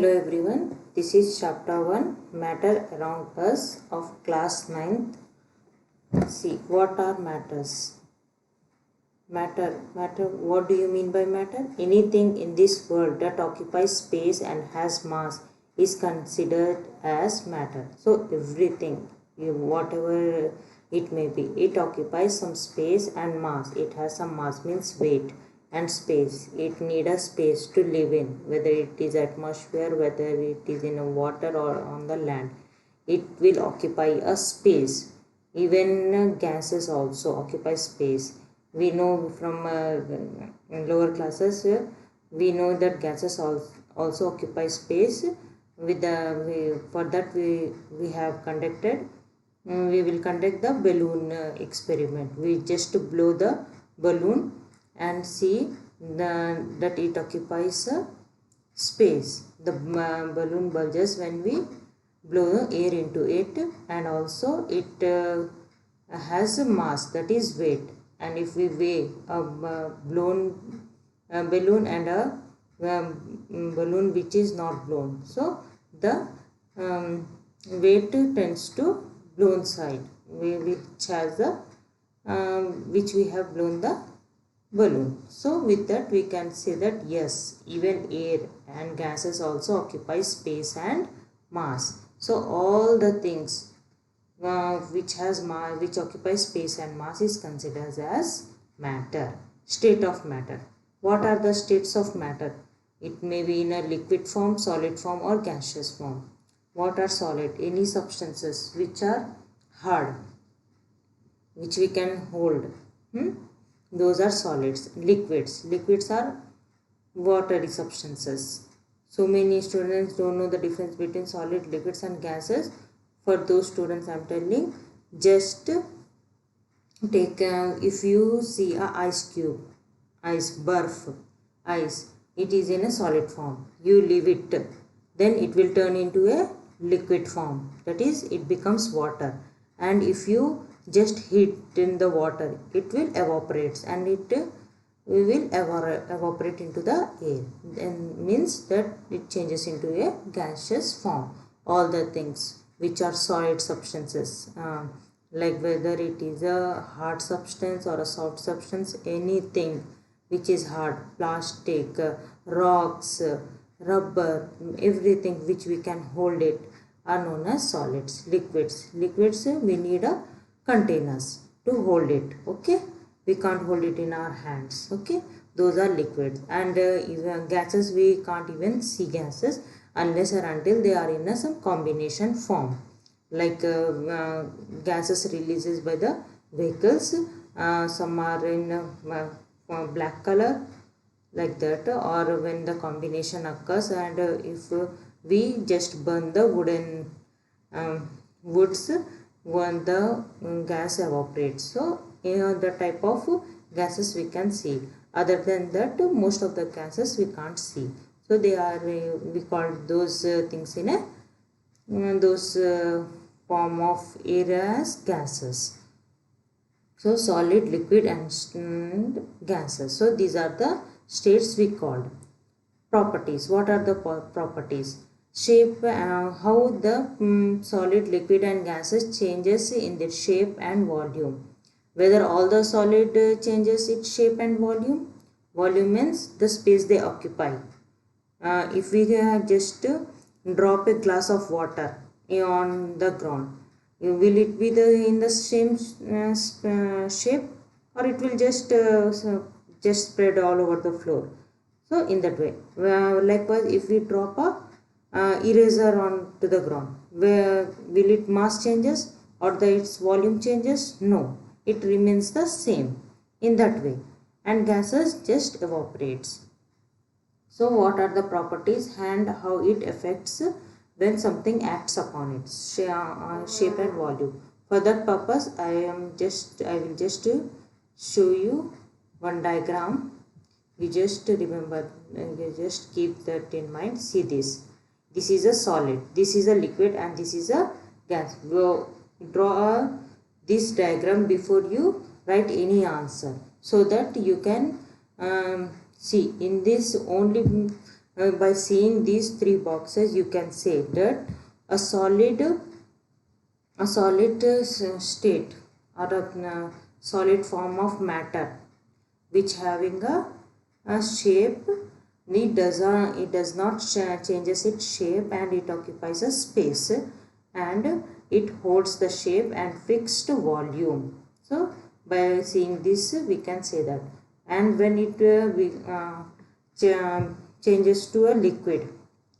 Hello everyone, this is chapter 1 Matter Around Us of class 9th. See, what are matters? Matter, what do you mean by matter? Anything in this world that occupies space and has mass is considered as matter. So everything, whatever it may be, it occupies some space and mass. It has some mass, means weight and space. It need a space to live in, whether it is atmosphere, whether it is in a water or on the land. It will occupy a space. Even gases also occupy space. We know from lower classes, we know that gases also occupy space. With for that we have conducted. We will conduct the balloon experiment. We just blow the balloon and see that it occupies a space. The balloon bulges when we blow air into it, and also it has a mass, that is weight. And if we weigh a balloon and a balloon which is not blown, so the weight tends to blown side, which has the which we have blown the balloon. So with that we can say that yes, even air and gases also occupy space and mass. So all the things which occupy space and mass is considered as matter, state of matter. What are the states of matter? It may be in a liquid form, solid form, or gaseous form. What are solid? Any substances which are hard, which we can hold. Those are solids. Liquids are watery substances. So many students don't know the difference between solid, liquids and gases. For those students I am telling, just take if you see a ice cube, ice, it is in a solid form. You leave it, then it will turn into a liquid form, that is it becomes water. And if you just heat in the water, it will evaporate and it will evaporate into the air, and means that it changes into a gaseous form. All the things which are solid substances, like whether it is a hard substance or a soft substance, anything which is hard, plastic, rocks, rubber, everything which we can hold it are known as solids. Liquids, we need a containers to hold it. Okay, we can't hold it in our hands. Okay, those are liquids. And even gases, we can't even see gases unless or until they are in some combination form, like gases releases by the vehicles. Some are in black color, like that, or when the combination occurs, and if we just burn the woods, when the gas evaporates. So the type of gases we can see. Other than that, most of the gases we can't see. So they are we call those things in a those form of air as gases. So solid, liquid and gases. So these are the states we called. Properties. What are the properties? Shape, how the solid, liquid and gases changes in their shape and volume. Whether all the solid changes its shape and volume. Volume means the space they occupy. If we just drop a glass of water on the ground, will it be in the same shape, or it will just spread all over the floor? So in that way. Likewise, if we drop a eraser onto the ground, will it mass changes or its volume changes? No, it remains the same in that way, and gases just evaporates. So what are the properties and how it affects when something acts upon its shape and volume? For that purpose, I will just show you one diagram. You just remember, you just keep that in mind. See this. This is a solid, this is a liquid, and this is a gas. Draw this diagram before you write any answer, so that you can see in this only by seeing these three boxes you can say that a solid state or a solid form of matter which having a shape, it does not changes its shape and it occupies a space and it holds the shape and fixed volume. So by seeing this we can say that. And when it changes to a liquid,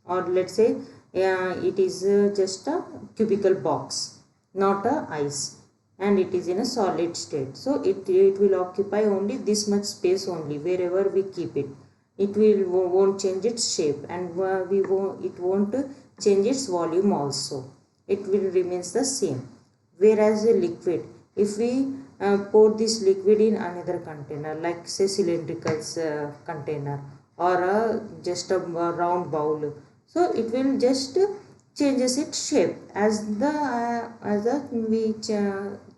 or let's say it is just a cubical box, not a ice, and it is in a solid state, so it will occupy only this much space only wherever we keep it. It won't change its shape, and it won't change its volume also. It will remains the same. Whereas a liquid, if we pour this liquid in another container, like say cylindrical container, or just a round bowl, so it will just changes its shape as the we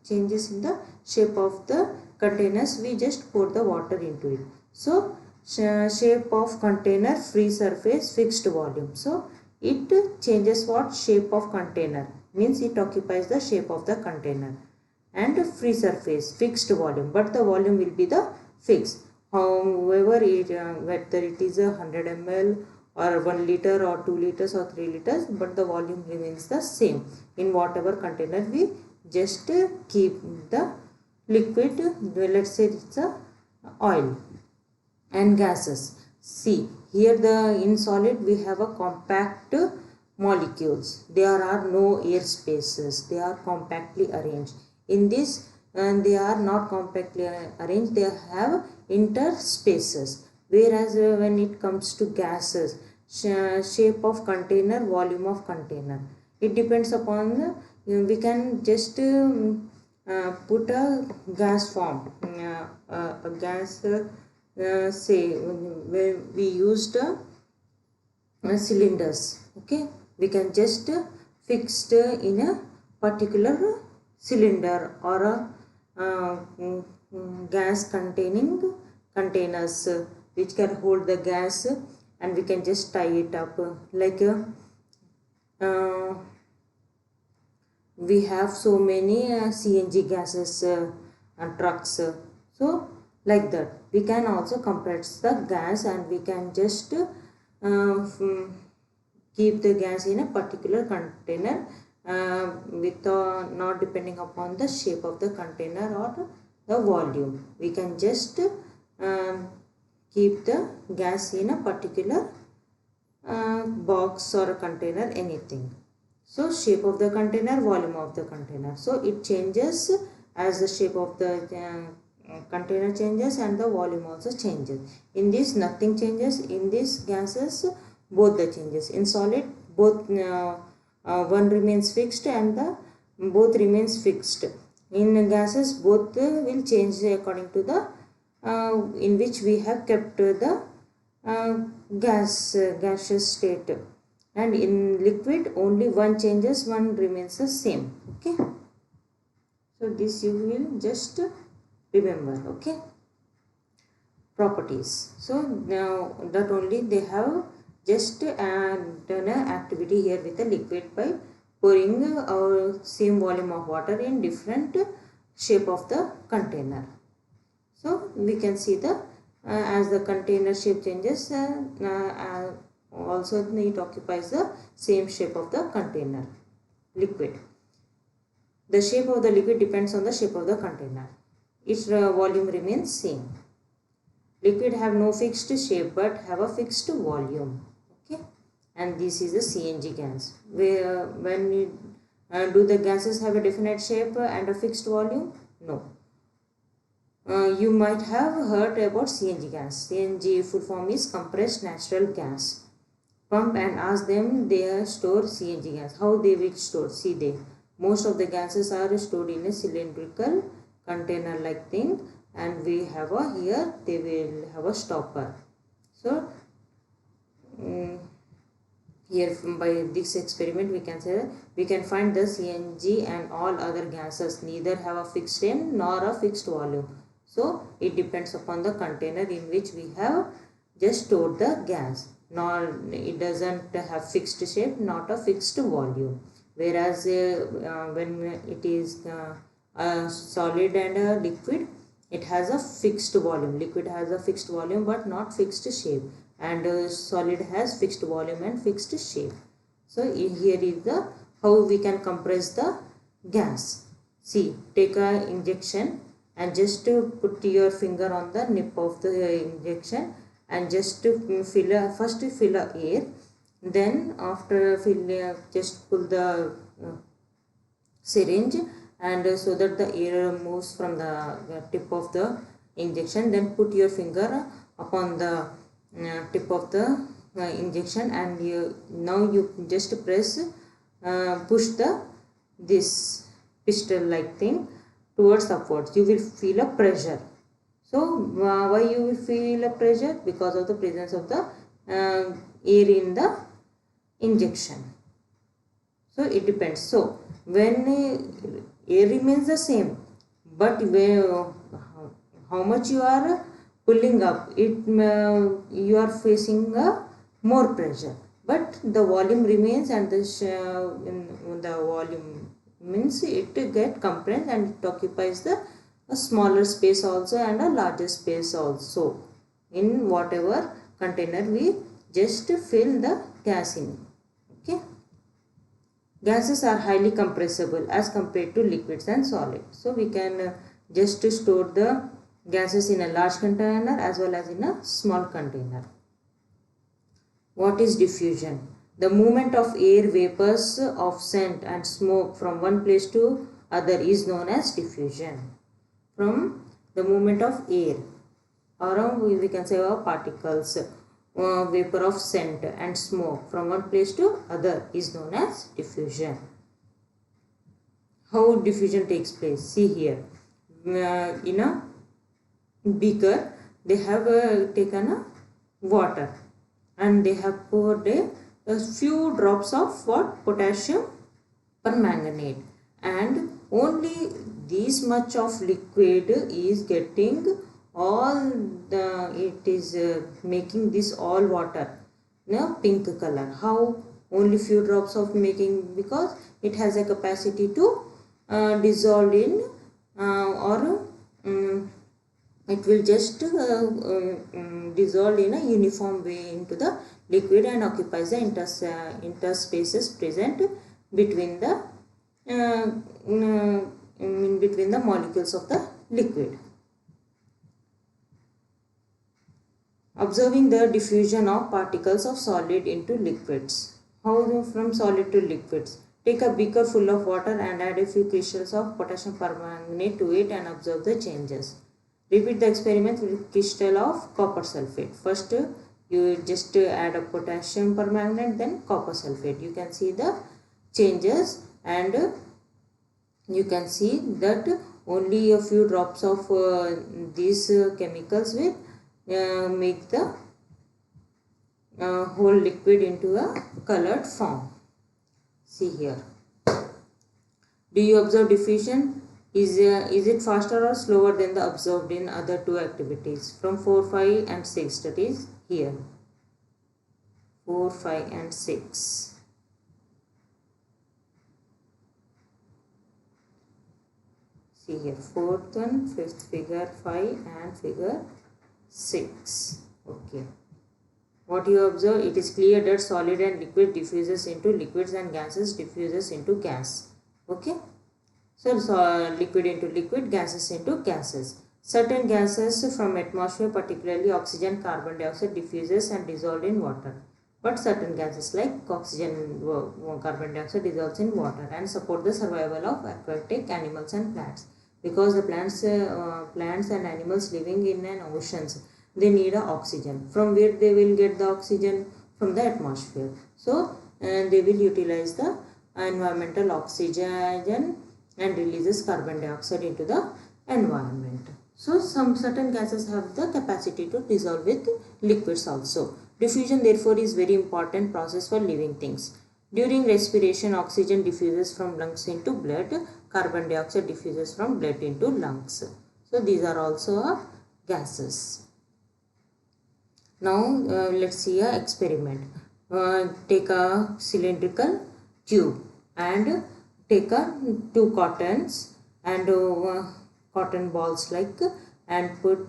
changes in the shape of the containers, we just pour the water into it. So shape of container, free surface, fixed volume. So it changes what shape of container, means it occupies the shape of the container, and free surface, fixed volume, but the volume will be the fixed. However, whether it is a 100 ml or 1 liter or 2 liters or 3 liters, but the volume remains the same in whatever container we just keep the liquid. Let's say it's a oil. And gases, see here in solid we have a compact molecules, there are no air spaces, they are compactly arranged. In this they are not compactly arranged, they have interspaces. Whereas when it comes to gases, shape of container, volume of container, it depends upon the, we can just put a gas form, a gas say when we used cylinders, okay, we can just fixed in a particular cylinder or a gas containing containers which can hold the gas, and we can just tie it up like we have so many CNG gases trucks, so like that we can also compress the gas, and we can just keep the gas in a particular container with not depending upon the shape of the container or the volume. We can just keep the gas in a particular box or a container, anything. So shape of the container, volume of the container, so it changes as the shape of the container changes and the volume also changes. In this nothing changes, in this gases both the changes. In solid both one remains fixed and the both remains fixed. In gases both will change according to the in which we have kept the gaseous state, and in liquid only one changes, one remains the same. Okay, so this you will just remember. Okay, properties. So now that only they have just done an activity here with a liquid by pouring our same volume of water in different shape of the container. So we can see the as the container shape changes, also it occupies the same shape of the container liquid. The shape of the liquid depends on the shape of the container. Its volume remains same. Liquid have no fixed shape but have a fixed volume. Okay, and this is the CNG gas. Where when you, do the gases have a definite shape and a fixed volume? No. You might have heard about CNG gas. CNG full form is compressed natural gas. Pump and ask them they store CNG gas. How they will store? See, they most of the gases are stored in a cylindrical container like thing, and we have a here they will have a stopper. So here by this experiment we can say that we can find the CNG and all other gases neither have a fixed end nor a fixed volume. So it depends upon the container in which we have just stored the gas. nor it doesn't have fixed shape, not a fixed volume. Whereas when it is a solid and a liquid, it has a fixed volume. Liquid has a fixed volume but not fixed shape, and solid has fixed volume and fixed shape. So here is the how we can compress the gas. See, take a injection and just to put your finger on the nip of the injection and just to first fill a air, then after fill just pull the syringe, and so that the air moves from the tip of the injection, then put your finger upon the tip of the injection, and now you just press push this pistol like thing towards upwards. You will feel a pressure. So why you will feel a pressure? Because of the presence of the air in the injection. So it depends. So when air remains the same, but how much you are pulling up, you are facing a more pressure, but the volume remains, and the volume means it get compressed and it occupies a smaller space also and a larger space also in whatever container we just fill the gas in. Okay. Gases are highly compressible as compared to liquids and solids. So we can just store the gases in a large container as well as in a small container. What is diffusion? The movement of air, vapors of scent and smoke from one place to other is known as diffusion. From the movement of air, or we can say particles, vapor of scent and smoke from one place to other is known as diffusion. How diffusion takes place? See here, in a beaker they have taken water and they have poured a few drops of what? Potassium permanganate, and only this much of liquid is getting all it is making this all water pink color. How? Only few drops of making, because it has a capacity to dissolve in or it will just dissolve in a uniform way into the liquid and occupies the interspaces present between the in between the molecules of the liquid. Observing the diffusion of particles of solid into liquids. How from solid to liquids? Take a beaker full of water and add a few crystals of potassium permanganate to it and observe the changes. Repeat the experiment with crystal of copper sulfate. First you just add a potassium permanganate, then copper sulfate. You can see the changes, and you can see that only a few drops of these chemicals will make the whole liquid into a colored form. See here. Do you observe diffusion? Is it faster or slower than the observed in other two activities? From 4, 5 and 6, that is here. 4, 5 and 6. See here, 4th one, 5th figure 5 and figure 6. Okay. What you observe? It is clear that solid and liquid diffuses into liquids and gases diffuses into gas. Okay. So liquid into liquid, gases into gases. Certain gases from atmosphere, particularly oxygen, carbon dioxide, diffuses and dissolve in water. But certain gases like oxygen, carbon dioxide dissolves in water and support the survival of aquatic animals and plants. Because the plants and animals living in an oceans, they need oxygen. From where they will get the oxygen? From the atmosphere. So they will utilize the environmental oxygen and releases carbon dioxide into the environment. So some certain gases have the capacity to dissolve with liquids also. Diffusion therefore is very important process for living things. During respiration, oxygen diffuses from lungs into blood, carbon dioxide diffuses from blood into lungs. So these are also gases. Now let's see a experiment. Take a cylindrical tube and take a two cottons and cotton balls like, and put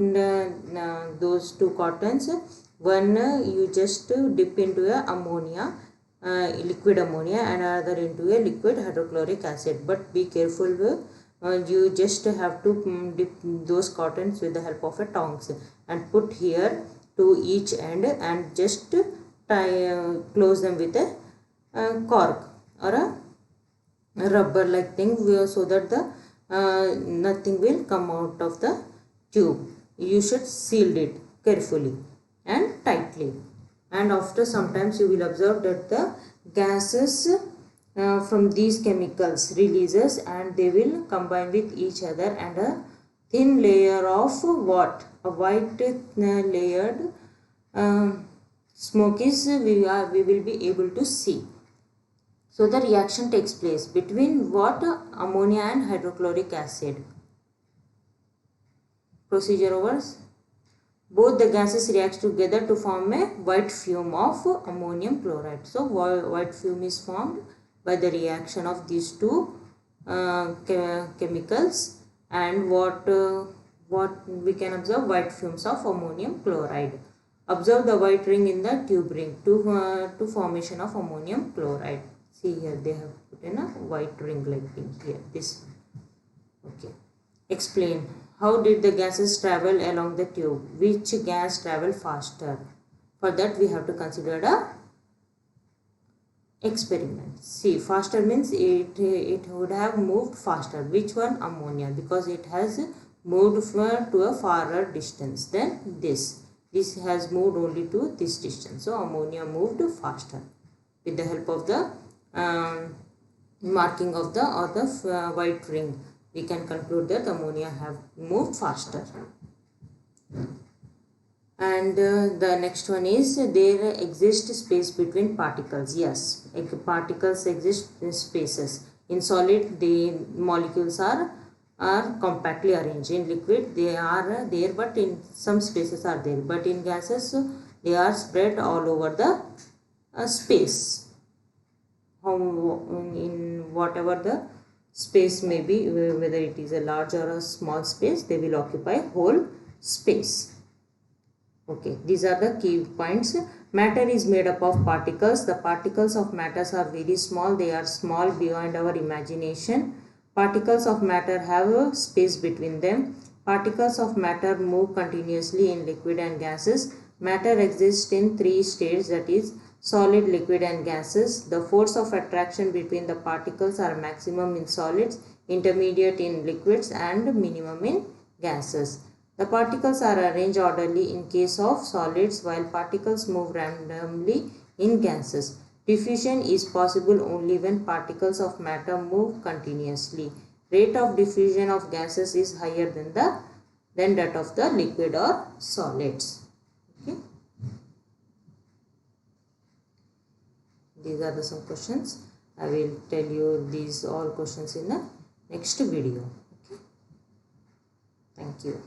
those two cottons. One you just dip into a ammonia, liquid ammonia, and another into a liquid hydrochloric acid. But be careful, you just have to dip those cottons with the help of a tongs and put here to each end, and just tie close them with a cork or a rubber like thing, so that the nothing will come out of the tube. You should seal it carefully and tightly, and after sometimes you will observe that the gases from these chemicals releases, and they will combine with each other, and a thin layer of what, a white layered smoke is we will be able to see. So the reaction takes place between what, ammonia and hydrochloric acid. Procedure over. Both the gases react together to form a white fume of ammonium chloride. So white fume is formed by the reaction of these two chemicals, and what we can observe, white fumes of ammonium chloride. Observe the white ring in the tube ring to formation of ammonium chloride. See here, they have put in a white ring like thing here, this one. Okay. Explain. How did the gases travel along the tube? Which gas travel faster? For that we have to consider the experiment. See, faster means it would have moved faster. Which one? Ammonia, because it has moved to a farther distance than this. This has moved only to this distance. So ammonia moved faster. With the help of the marking of the white ring, we can conclude that ammonia have moved faster. And the next one is, there exists space between particles. Yes, particles exist in spaces. In solid, the molecules are compactly arranged. In liquid, they are there, but in some spaces are there. But in gases, they are spread all over the space. In whatever the space may be, whether it is a large or a small space, they will occupy whole space. Okay, these are the key points. Matter is made up of particles. The particles of matters are very small. They are small beyond our imagination. Particles of matter have a space between them. Particles of matter move continuously in liquid and gases. Matter exists in three states, that is solid, liquid and gases. The force of attraction between the particles are maximum in solids, intermediate in liquids and minimum in gases. The particles are arranged orderly in case of solids, while particles move randomly in gases. Diffusion is possible only when particles of matter move continuously. Rate of diffusion of gases is higher than that of the liquid or solids. Okay. These are some questions. I will tell you these all questions in the next video. Okay. Thank you.